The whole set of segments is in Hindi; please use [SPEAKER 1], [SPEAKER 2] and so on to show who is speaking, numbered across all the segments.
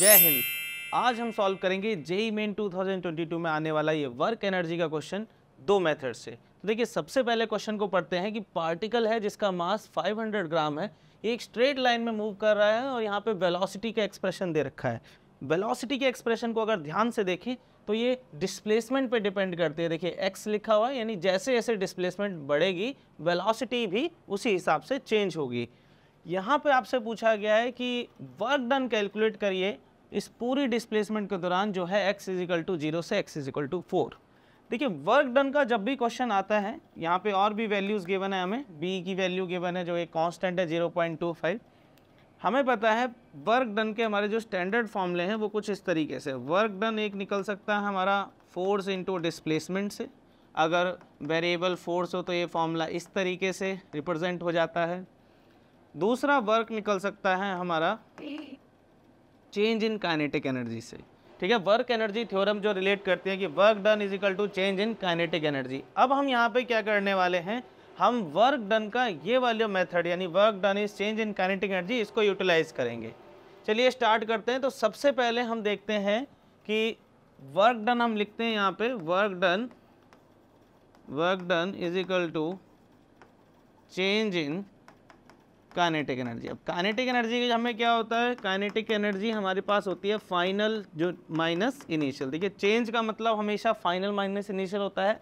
[SPEAKER 1] जय हिंद। आज हम सॉल्व करेंगे जेईई मेन 2022 में आने वाला ये वर्क एनर्जी का क्वेश्चन दो मेथड से। तो देखिए सबसे पहले क्वेश्चन को पढ़ते हैं कि पार्टिकल है जिसका मास 500 ग्राम है, ये एक स्ट्रेट लाइन में मूव कर रहा है और यहाँ पे वेलोसिटी का एक्सप्रेशन दे रखा है। वेलोसिटी के एक्सप्रेशन को अगर ध्यान से देखें तो ये डिस्प्लेसमेंट पे डिपेंड करती है। देखिए एक्स लिखा हुआ है, यानी जैसे जैसे डिस्प्लेसमेंट बढ़ेगी वेलोसिटी भी उसी हिसाब से चेंज होगी। यहाँ पे आपसे पूछा गया है कि वर्क डन कैलकुलेट करिए इस पूरी डिस्प्लेसमेंट के दौरान जो है x इजिकल टू 0 से x इजिकल टू 4। देखिए वर्क डन का जब भी क्वेश्चन आता है, यहाँ पे और भी वैल्यूज़ गिवन है, हमें b की वैल्यू गिवन है जो एक कांस्टेंट है 0.25। हमें पता है वर्क डन के हमारे जो स्टैंडर्ड फॉर्मूले हैं वो कुछ इस तरीके से। वर्क डन एक निकल सकता है हमारा फोर्स इंटू डिस्प्लेसमेंट से, अगर वेरिएबल फोर्स हो तो ये फॉर्मूला इस तरीके से रिप्रेजेंट हो जाता है। दूसरा वर्क निकल सकता है हमारा चेंज इन काइनेटिक एनर्जी से, ठीक है। वर्क एनर्जी थ्योरम जो रिलेट करते हैं कि work done is equal to change in kinetic energy. अब हम यहाँ पे क्या करने वाले हैं, हम वर्क डन का ये वाला मेथड यानी work done is change in kinetic energy, इसको यूटिलाइज करेंगे। चलिए स्टार्ट करते हैं। तो सबसे पहले हम देखते हैं कि वर्क डन हम लिखते हैं यहाँ पे work done is equal to change in kinetic energy. अब काइनेटिक एनर्जी हमें क्या होता है, काइनेटिक एनर्जी हमारे पास होती है फाइनल जो माइनस इनिशियल। देखिए चेंज का मतलब हमेशा फाइनल माइनस इनिशियल होता है,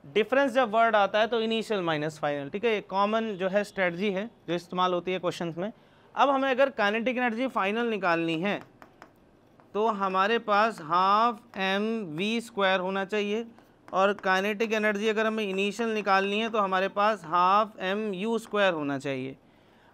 [SPEAKER 1] डिफरेंस जब वर्ड आता है तो इनिशियल माइनस फाइनल, ठीक है। ये कॉमन जो है स्ट्रेटजी है जो इस्तेमाल होती है क्वेश्चंस में। अब हमें अगर काइनेटिक एनर्जी फाइनल निकालनी है तो हमारे पास हाफ mv² होना चाहिए, और काइनेटिक एनर्जी अगर हमें इनिशियल निकालनी है तो हमारे पास हाफ mu² होना चाहिए।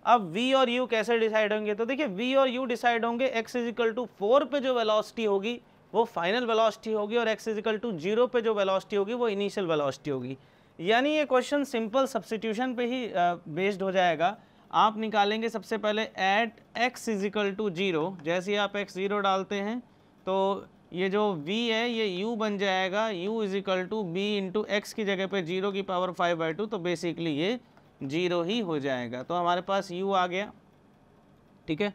[SPEAKER 1] अब v और u कैसे डिसाइड होंगे, तो देखिए v और u डिसाइड होंगे x इजिकल टू 4 पे जो वेलोसिटी होगी वो फाइनल वेलोसिटी होगी, और x इजिकल टू 0 पे जो वेलोसिटी होगी वो इनिशियल वेलोसिटी होगी। यानी ये क्वेश्चन सिंपल सब्स्टिट्यूशन पे ही बेस्ड हो जाएगा। आप निकालेंगे सबसे पहले एट x इजिकल टू 0, जैसे ही आप x 0 डालते हैं तो ये जो v है ये u बन जाएगा, u is equal to b into x की जगह पे 0 की पावर 5/2, तो बेसिकली ये 0 ही हो जाएगा। तो हमारे पास u आ गया, ठीक है।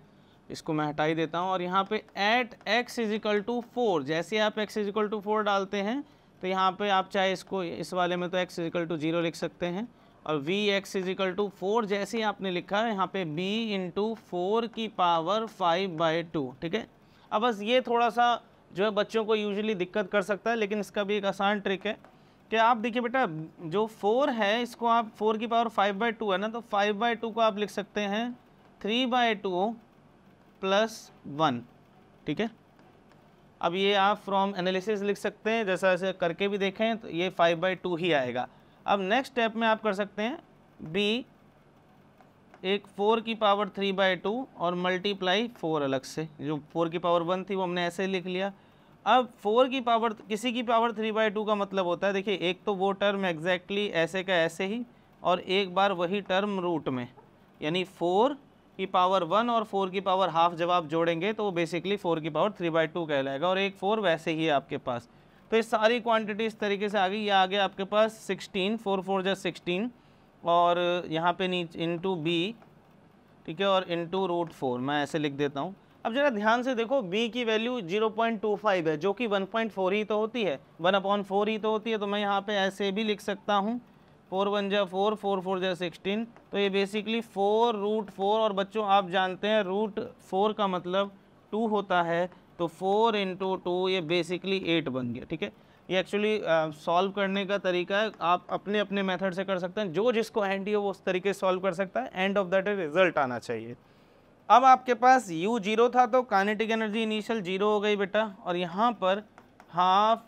[SPEAKER 1] इसको मैं हटा ही देता हूँ। और यहाँ पे एट x इजिकल टू 4, जैसे आप x इजिकल टू 4 डालते हैं तो यहाँ पे आप चाहे इसको इस वाले में तो x इजिकल टू 0 लिख सकते हैं, और v x इजिकल टू 4 जैसे ही आपने लिखा है यहाँ पे b इंटू 4 की पावर 5/2, ठीक है। अब बस ये थोड़ा सा जो है बच्चों को यूजुअली दिक्कत कर सकता है, लेकिन इसका भी एक आसान ट्रिक है कि आप देखिए बेटा जो 4 है इसको आप 4 की पावर 5/2 है ना, तो 5/2 को आप लिख सकते हैं 3/2 प्लस 1, ठीक है। अब ये आप फ्रॉम एनालिसिस लिख सकते हैं, जैसा ऐसे करके भी देखें तो ये 5/2 ही आएगा। अब नेक्स्ट स्टेप में आप कर सकते हैं b एक 4 की पावर 3/2 और मल्टीप्लाई 4 अलग से, जो 4 की पावर 1 थी वो हमने ऐसे लिख लिया। अब 4 की पावर किसी की पावर 3/2 का मतलब होता है, देखिए एक तो वो टर्म एग्जैक्टली ऐसे का ऐसे ही, और एक बार वही टर्म रूट में, यानी 4 की पावर 1 और 4 की पावर हाफ जब आप जोड़ेंगे तो वो बेसिकली 4 की पावर 3/2 कहलाएगा, और एक 4 वैसे ही है आपके पास। तो ये सारी क्वांटिटी इस तरीके से आ गई। ये आ गया आपके पास 16, 4 4 जा 16, और यहाँ पे नीचे इंटू b, ठीक है, और इंटू √4 मैं ऐसे लिख देता हूँ। अब जरा ध्यान से देखो b की वैल्यू 0.25 है, जो कि 1.4 ही तो होती है, 1/4 ही तो होती है। तो मैं यहाँ पे ऐसे भी लिख सकता हूँ 4 1 जा 4, 4 4 जा 16, तो ये बेसिकली 4√4, और बच्चों आप जानते हैं √4 का मतलब 2 होता है, तो 4 इंटू 2 ये बेसिकली 8 बन गया, ठीक है। ये एक्चुअली सॉल्व करने का तरीका है, आप अपने अपने मेथड से कर सकते हैं, जो जिसको हैंडी हो वो उस तरीके से सॉल्व कर सकता है। एंड ऑफ दैट रिजल्ट आना चाहिए। अब आपके पास u 0 था तो काइनेटिक एनर्जी इनिशियल 0 हो गई बेटा, और यहाँ पर हाफ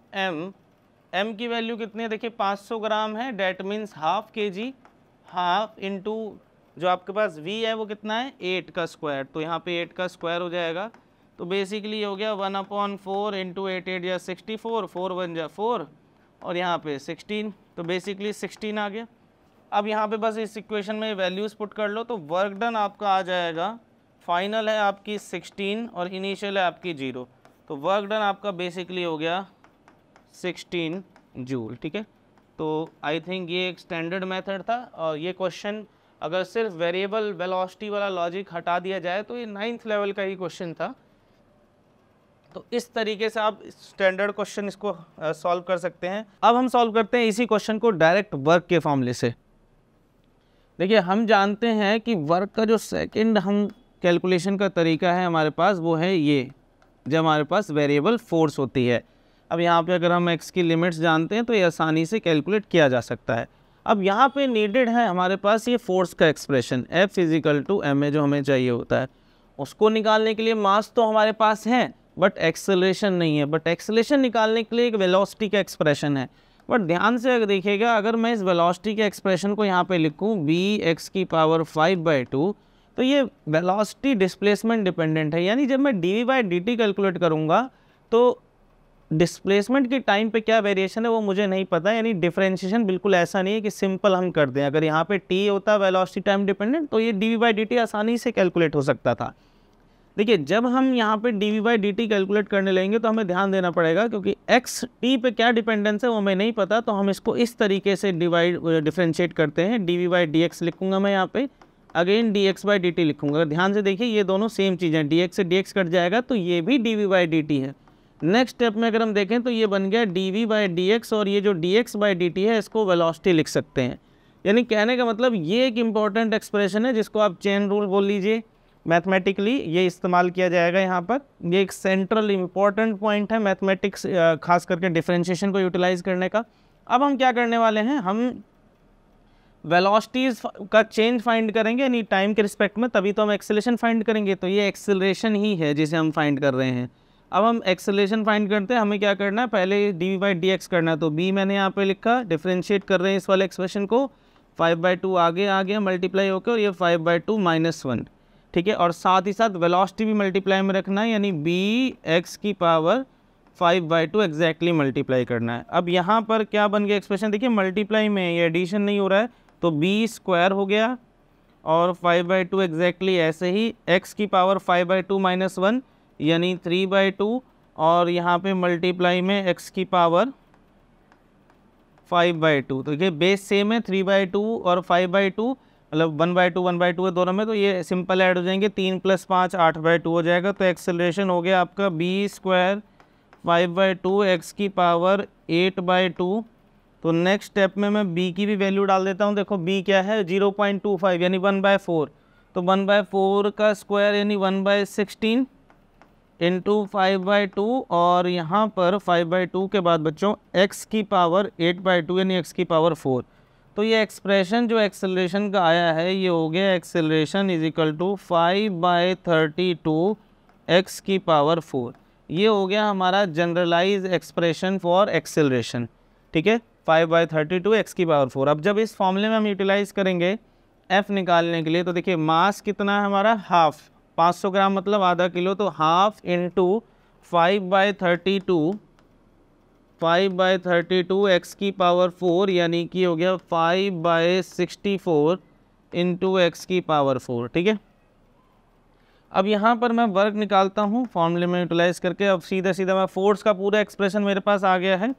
[SPEAKER 1] m की वैल्यू कितनी है, देखिए 500 ग्राम है, that means half kg, half into जो आपके पास v है वो कितना है 8 का स्क्वायर, तो यहाँ पे 8 का स्क्वायर हो जाएगा। तो बेसिकली हो गया 1/4 इंटू 8 8 या 64, 4 1 जा 4, और यहाँ पे 16, तो बेसिकली 16 आ गया। अब यहाँ पे बस इस इक्वेशन में वैल्यूज़ पुट कर लो, तो वर्क डन आपका आ जाएगा, फाइनल है आपकी 16 और इनिशियल है आपकी 0, तो वर्क डन आपका बेसिकली हो गया 16 जूल, ठीक है। तो आई थिंक ये एक स्टैंडर्ड मेथड था, और ये क्वेश्चन अगर सिर्फ वेरिएबल वेलोसिटी वाला लॉजिक हटा दिया जाए तो ये 9th लेवल का ही क्वेश्चन था। तो इस तरीके से आप स्टैंडर्ड क्वेश्चन इसको सॉल्व कर सकते हैं। अब हम सॉल्व करते हैं इसी क्वेश्चन को डायरेक्ट वर्क के फॉर्मूले से। देखिए हम जानते हैं कि वर्क का जो सेकंड हम कैलकुलेशन का तरीका है हमारे पास वो है ये, जब हमारे पास वेरिएबल फोर्स होती है। अब यहाँ पे अगर हम x की लिमिट्स जानते हैं तो ये आसानी से कैलकुलेट किया जा सकता है। अब यहाँ पे नीडेड है हमारे पास ये फोर्स का एक्सप्रेशन F = ma जो हमें चाहिए होता है। उसको निकालने के लिए मास तो हमारे पास है बट एक्सेलरेशन नहीं है। बट एक्सेलरेशन निकालने के लिए एक वेलोसिटी का एक्सप्रेशन है। बट ध्यान से अगर देखिएगा, अगर मैं इस वेलोसिटी के एक्सप्रेशन को यहाँ पे लिखूँ v(x⁵)² तो ये वेलोसिटी डिस्प्लेसमेंट डिपेंडेंट है। यानी जब मैं dv/dt कैलकुलेट करूँगा तो डिस्प्लेसमेंट के टाइम पे क्या वेरिएशन है वो मुझे नहीं पता। यानी डिफरेंशिएशन बिल्कुल ऐसा नहीं है कि सिंपल हम कर दें। अगर यहाँ पे t होता वेलोसिटी टाइम डिपेंडेंट तो ये dv/dt आसानी से कैलकुलेट हो सकता था। देखिए जब हम यहाँ पे dv/dt कैलकुलेट करने लेंगे तो हमें ध्यान देना पड़ेगा, क्योंकि x t पे क्या डिपेंडेंस है वो हमें नहीं पता। तो हम इसको इस तरीके से डिफरेंशिएट करते हैं। dv/dx लिखूंगा मैं यहाँ पे, अगेन dx/dt लिखूंगा। ध्यान से देखिए ये दोनों सेम चीज़ें, dx से dx कट जाएगा तो ये भी dv/dt है। नेक्स्ट स्टेप में अगर हम देखें तो ये बन गया dv/dx, और ये जो dx/dt है इसको वेलोसिटी लिख सकते हैं। यानी कहने का मतलब ये एक इम्पॉर्टेंट एक्सप्रेशन है जिसको आप चेन रूल बोल लीजिए। मैथमेटिकली ये इस्तेमाल किया जाएगा यहाँ पर। ये एक सेंट्रल इम्पॉर्टेंट पॉइंट है मैथमेटिक्स, खास करके डिफरेंशिएशन को यूटिलाइज करने का। अब हम क्या करने वाले हैं, हम वेलोसिटीज़ का चेंज फाइंड करेंगे यानी टाइम के रिस्पेक्ट में, तभी तो हम एक्सेलरेशन फाइंड करेंगे। तो ये एक्सेलरेशन ही है जिसे हम फाइंड कर रहे हैं। अब हम एक्सेलरेशन फाइंड करते हैं, हमें क्या करना है, पहले dv/dx करना है। तो b मैंने यहाँ पे लिखा, डिफरेंशिएट कर रहे हैं इस वाले एक्सप्रेशन को, 5/2 आगे आ गया मल्टीप्लाई होकर, और ये 5/2 - 1, ठीक है। और साथ ही साथ वेलोसिटी भी मल्टीप्लाई में रखना है, यानी bx⁵ एग्जैक्टली मल्टीप्लाई करना है। अब यहाँ पर क्या बन गया एक्सप्रेशन, देखिए मल्टीप्लाई में ये एडिशन नहीं हो रहा है तो b² हो गया, और 5/2 एग्जैक्टली ऐसे ही x⁵ 1 यानी 3/2, और यहाँ पे मल्टीप्लाई में x⁵ 5/2। तो देखिए बेस सेम है, 3/2 और 5/2, मतलब 1/2 1/2 है दोनों में, तो ये सिंपल ऐड हो जाएंगे। 3 + 5 8/2 हो जाएगा। तो एक्सेलरेशन हो गया आपका b² 5/2 x⁵ 8/2। तो नेक्स्ट स्टेप में मैं b की भी वैल्यू डाल देता हूँ। देखो b क्या है, 0.25 यानी 1/4। तो 1/4 का स्क्वायर यानी 1/16 इंटू 5/2, और यहाँ पर 5/2 के बाद बच्चों x⁵ 8/2 यानी x⁵ 4। तो ये एक्सप्रेशन जो एक्सेलरेशन का आया है ये हो गया एक्सेलरेशन = 5/32 x⁵ 4। ये हो गया हमारा जनरलाइज एक्सप्रेशन फॉर एक्सेलरेशन, ठीक है, 5/32 x⁵ 4। अब जब इस फॉर्मूले में हम यूटिलाइज करेंगे f निकालने के लिए, तो देखिए मास कितना है हमारा, हाफ, 500 ग्राम मतलब आधा किलो। तो हाफ इंटू 5/32 x⁵ 4 यानी कि हो गया 5/64 इंटू x⁵ 4, ठीक है। अब यहाँ पर मैं वर्क निकालता हूँ फॉर्मूले में यूटिलाइज करके। अब सीधा सीधा मैं फोर्स का पूरा एक्सप्रेशन मेरे पास आ गया है,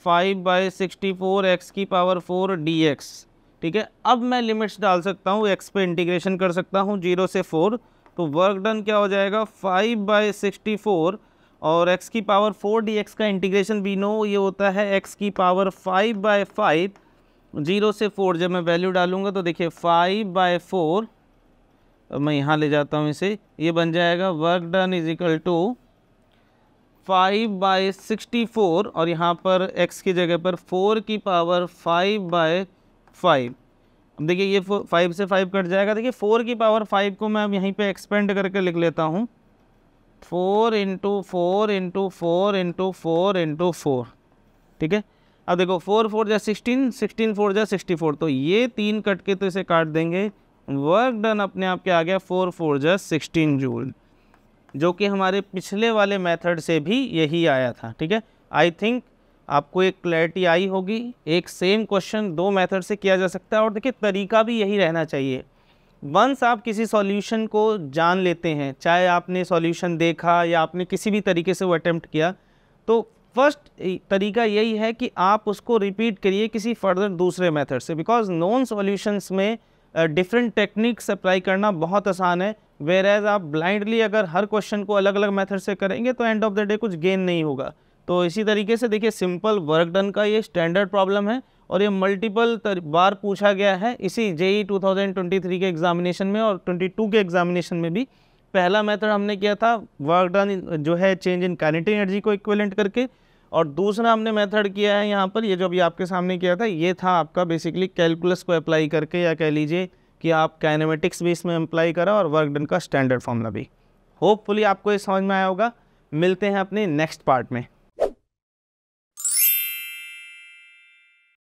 [SPEAKER 1] 5/64 x⁵ 4 dx, ठीक है। अब मैं लिमिट्स डाल सकता हूँ, x पे इंटीग्रेशन कर सकता हूँ 0 से 4। तो वर्क डन क्या हो जाएगा, 5/64 और x⁵ 4 dx का इंटीग्रेशन भी नो, ये होता है x⁵ 5/5। 0 से 4 जब मैं वैल्यू डालूंगा तो देखिए 5/4, मैं यहाँ ले जाता हूँ इसे, ये बन जाएगा वर्क डन = 5/64, और यहाँ पर x की जगह पर 4⁵ 5/5। अब देखिए ये 5 से 5 कट जाएगा। देखिए 4⁵ 5 को मैं अब यहीं पे एक्सपेंड करके लिख लेता हूँ, 4 × 4 × 4 × 4 × 4, ठीक है। अब देखो 4 4 जा 16, 16 4 जा 64, तो ये 3 कट के तो इसे काट देंगे। वर्क डन अपने आप क्या आ गया, 4 4 जा 16 जूल, जो कि हमारे पिछले वाले मेथड से भी यही आया था, ठीक है। आई थिंक आपको एक क्लैरिटी आई होगी। एक सेम क्वेश्चन 2 मेथड से किया जा सकता है, और देखिए तरीका भी यही रहना चाहिए। वंस आप किसी सॉल्यूशन को जान लेते हैं, चाहे आपने सॉल्यूशन देखा या आपने किसी भी तरीके से वो अटेम्प्ट किया, तो फर्स्ट तरीका यही है कि आप उसको रिपीट करिए किसी फर्दर दूसरे मेथड से, बिकॉज नॉन सॉल्यूशंस में डिफरेंट टेक्निक्स अप्लाई करना बहुत आसान है, वेयर एज आप ब्लाइंडली अगर हर क्वेश्चन को अलग अलग मेथड से करेंगे तो एंड ऑफ द डे कुछ गेन नहीं होगा। तो इसी तरीके से देखिए सिंपल वर्क डन का ये स्टैंडर्ड प्रॉब्लम है और ये मल्टीपल बार पूछा गया है इसी जेई 2023 के एग्जामिनेशन में और 22 के एग्जामिनेशन में भी। पहला मेथड हमने किया था वर्क डन जो है चेंज इन काइनेटिक एनर्जी को इक्विवेलेंट करके, और दूसरा हमने मेथड किया है यहाँ पर ये जो अभी आपके सामने किया था, ये था आपका बेसिकली कैलकुलस को अप्लाई करके, या कह लीजिए कि आप काइनेमेटिक्स भी इसमें अप्लाई करा और वर्क डन का स्टैंडर्ड फॉर्मूला भी। होपफुली आपको ये समझ में आया होगा। मिलते हैं अपने नेक्स्ट पार्ट में।